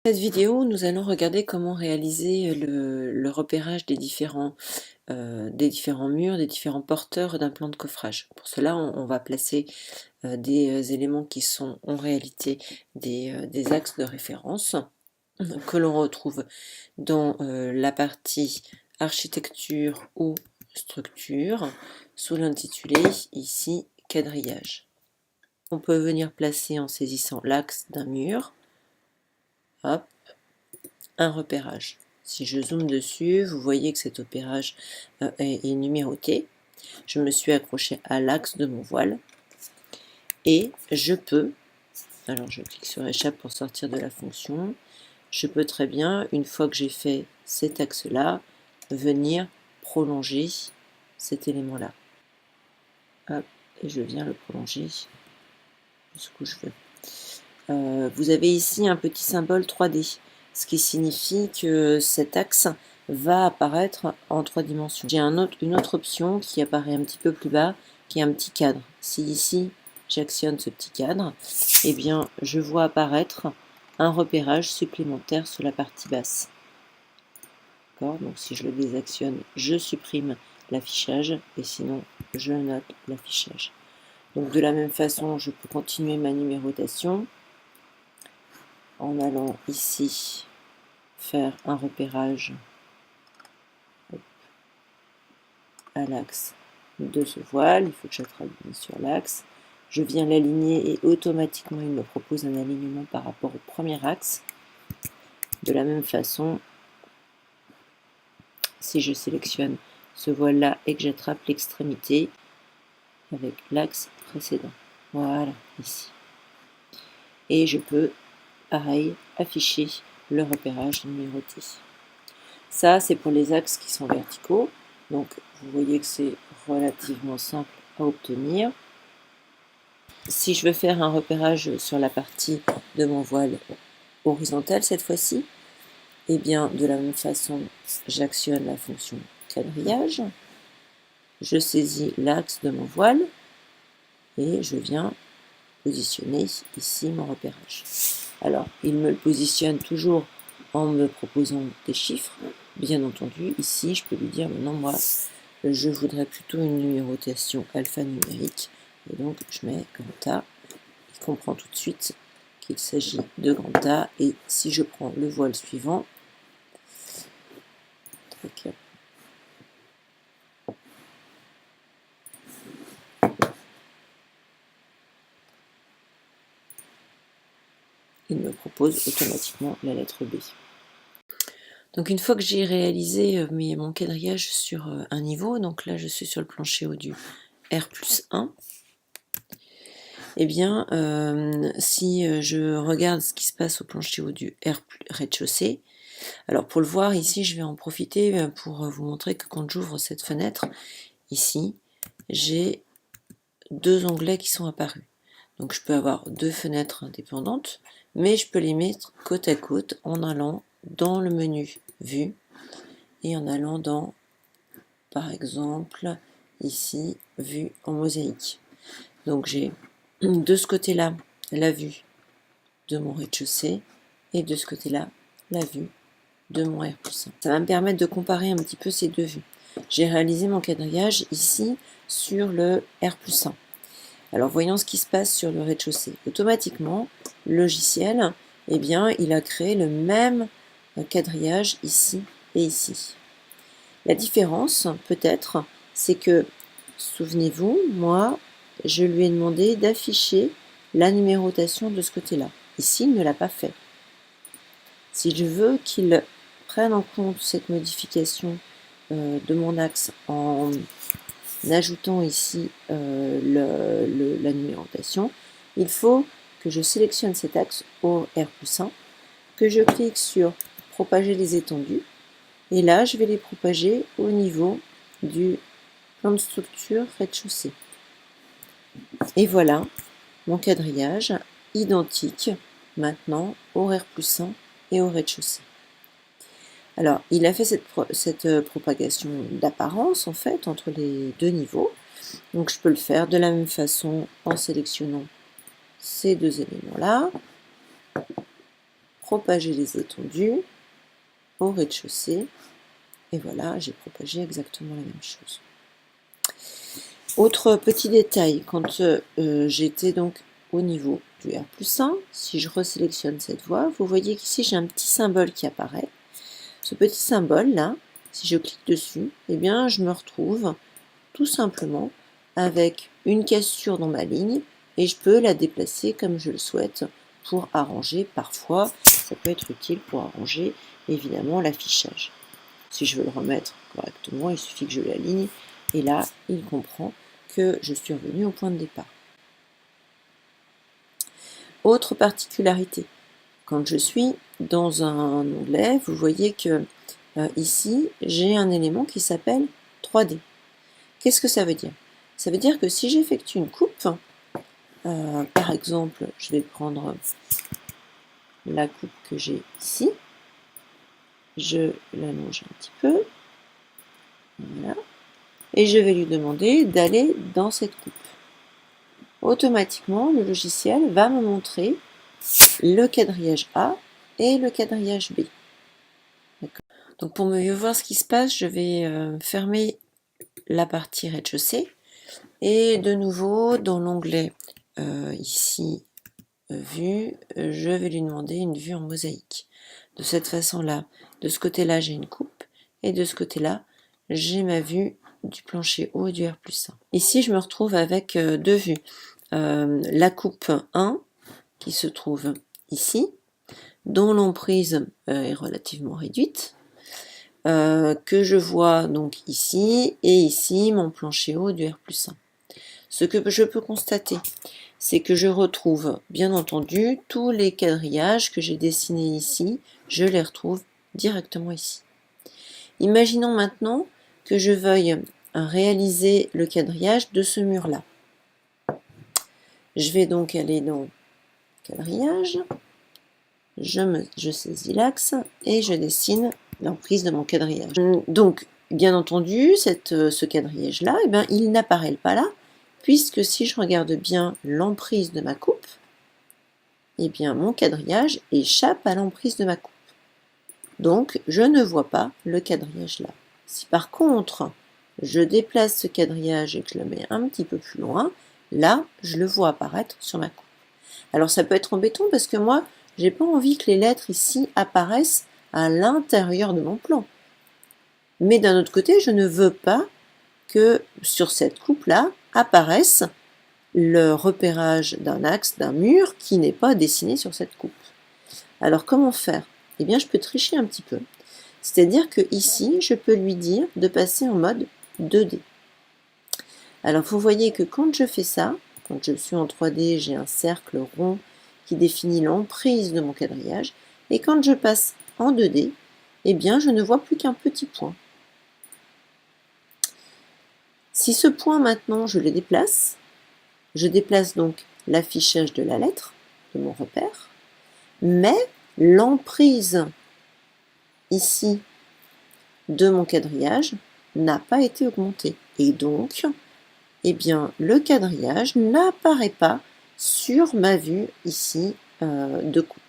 Dans cette vidéo, nous allons regarder comment réaliser le repérage des différents murs, des différents porteurs d'un plan de coffrage. Pour cela, on va placer des éléments qui sont en réalité des axes de référence que l'on retrouve dans la partie architecture ou structure, sous l'intitulé ici quadrillage. On peut venir placer en saisissant l'axe d'un mur. Hop, un repérage. Si je zoome dessus, vous voyez que cet repérage est numéroté. Je me suis accroché à l'axe de mon voile et je peux, alors je clique sur échappe pour sortir de la fonction, je peux très bien, une fois que j'ai fait cet axe-là, venir prolonger cet élément-là. Hop, et je viens le prolonger jusqu'où je veux. Vous avez ici un petit symbole 3D. Ce qui signifie que cet axe va apparaître en 3 dimensions. J'ai une autre option qui apparaît un petit peu plus bas, qui est un petit cadre. Si ici j'actionne ce petit cadre, eh bien je vois apparaître un repérage supplémentaire sur la partie basse. Donc si je le désactionne, je supprime l'affichage et sinon je note l'affichage. Donc de la même façon, je peux continuer ma numérotation en allant ici faire un repérage à l'axe de ce voile. Il faut que j'attrape bien sur l'axe. Je viens l'aligner et automatiquement il me propose un alignement par rapport au premier axe. De la même façon, si je sélectionne ce voile là et que j'attrape l'extrémité avec l'axe précédent. Voilà, ici. Et je peux, pareil, afficher le repérage numéroté. Ça, c'est pour les axes qui sont verticaux. Donc, vous voyez que c'est relativement simple à obtenir. Si je veux faire un repérage sur la partie de mon voile horizontale cette fois-ci, eh bien, de la même façon, j'actionne la fonction quadrillage. Je saisis l'axe de mon voile et je viens positionner ici mon repérage. Alors, il me le positionne toujours en me proposant des chiffres. Bien entendu, ici, je peux lui dire, maintenant, moi, je voudrais plutôt une numérotation alphanumérique. Et donc, je mets grand A. Il comprend tout de suite qu'il s'agit de grand A. Et si je prends le voile suivant, il me propose automatiquement la lettre B. Donc une fois que j'ai réalisé mon quadrillage sur un niveau, donc là je suis sur le plancher haut du R+1, eh bien si je regarde ce qui se passe au plancher haut du rez-de-chaussée, alors pour le voir ici je vais en profiter pour vous montrer que quand j'ouvre cette fenêtre, ici j'ai deux onglets qui sont apparus. Donc je peux avoir deux fenêtres indépendantes, mais je peux les mettre côte à côte en allant dans le menu Vue et en allant dans, par exemple, ici, Vue en mosaïque. Donc j'ai de ce côté-là la vue de mon rez-de-chaussée et de ce côté-là la vue de mon R+1. Ça va me permettre de comparer un petit peu ces deux vues. J'ai réalisé mon quadrillage ici sur le R+1. Alors voyons ce qui se passe sur le rez-de-chaussée. Automatiquement, le logiciel, eh bien, il a créé le même quadrillage ici et ici. La différence, peut-être, c'est que, souvenez-vous, moi, je lui ai demandé d'afficher la numérotation de ce côté-là. Ici, il ne l'a pas fait. Si je veux qu'il prenne en compte cette modification de mon axe en ajoutant ici la numérotation, il faut que je sélectionne cet axe au R+1, que je clique sur propager les étendues, et là je vais les propager au niveau du plan de structure rez-de-chaussée. Et voilà mon quadrillage identique maintenant au R+1 et au rez-de-chaussée. Alors, il a fait cette propagation d'apparence, en fait, entre les deux niveaux. Donc, je peux le faire de la même façon en sélectionnant ces deux éléments-là. propager les étendues au rez-de-chaussée. Et voilà, j'ai propagé exactement la même chose. Autre petit détail, quand j'étais donc au niveau du R+1, si je resélectionne cette voie, vous voyez qu'ici j'ai un petit symbole qui apparaît. Ce petit symbole là, si je clique dessus, eh bien je me retrouve tout simplement avec une cassure dans ma ligne et je peux la déplacer comme je le souhaite pour arranger. Parfois, ça peut être utile pour arranger évidemment l'affichage. Si je veux le remettre correctement, il suffit que je l'aligne et là, il comprend que je suis revenu au point de départ. Autre particularité, quand je suis dans un onglet, vous voyez que ici, j'ai un élément qui s'appelle 3D. Qu'est-ce que ça veut dire? Ça veut dire que si j'effectue une coupe, par exemple, je vais prendre la coupe que j'ai ici, je l'allonge un petit peu, voilà, et je vais lui demander d'aller dans cette coupe. Automatiquement, le logiciel va me montrer le quadrillage A et le quadrillage B. Donc pour mieux voir ce qui se passe, je vais fermer la partie rez-de-chaussée et de nouveau dans l'onglet ici vue, je vais lui demander une vue en mosaïque. De cette façon-là, de ce côté-là j'ai une coupe et de ce côté-là j'ai ma vue du plancher haut et du R+1. Ici je me retrouve avec deux vues. La coupe 1 qui se trouve ici, dont l'emprise est relativement réduite, que je vois donc ici, et ici mon plancher haut du R+1. Ce que je peux constater, c'est que je retrouve bien entendu tous les quadrillages que j'ai dessinés ici, je les retrouve directement ici. Imaginons maintenant que je veuille réaliser le quadrillage de ce mur-là. Je vais donc aller dans quadrillage, je saisis l'axe et je dessine l'emprise de mon quadrillage. Donc, bien entendu, ce quadrillage-là, eh ben, il n'apparaît pas là, puisque si je regarde bien l'emprise de ma coupe, eh bien, mon quadrillage échappe à l'emprise de ma coupe. Donc, je ne vois pas le quadrillage là. Si par contre, je déplace ce quadrillage et que je le mets un petit peu plus loin, là, je le vois apparaître sur ma coupe. Alors, ça peut être embêtant parce que moi, j'ai pas envie que les lettres ici apparaissent à l'intérieur de mon plan. Mais d'un autre côté, je ne veux pas que sur cette coupe-là apparaisse le repérage d'un axe, d'un mur qui n'est pas dessiné sur cette coupe. Alors comment faire? Eh bien, je peux tricher un petit peu. C'est-à-dire que ici, je peux lui dire de passer en mode 2D. Alors, vous voyez que quand je fais ça, quand je suis en 3D, j'ai un cercle rond qui définit l'emprise de mon quadrillage. Et quand je passe en 2D, eh bien, je ne vois plus qu'un petit point. Si ce point, maintenant, je le déplace, je déplace donc l'affichage de la lettre, de mon repère, mais l'emprise ici de mon quadrillage n'a pas été augmentée. Et donc, eh bien, le quadrillage n'apparaît pas sur ma vue ici de coupe.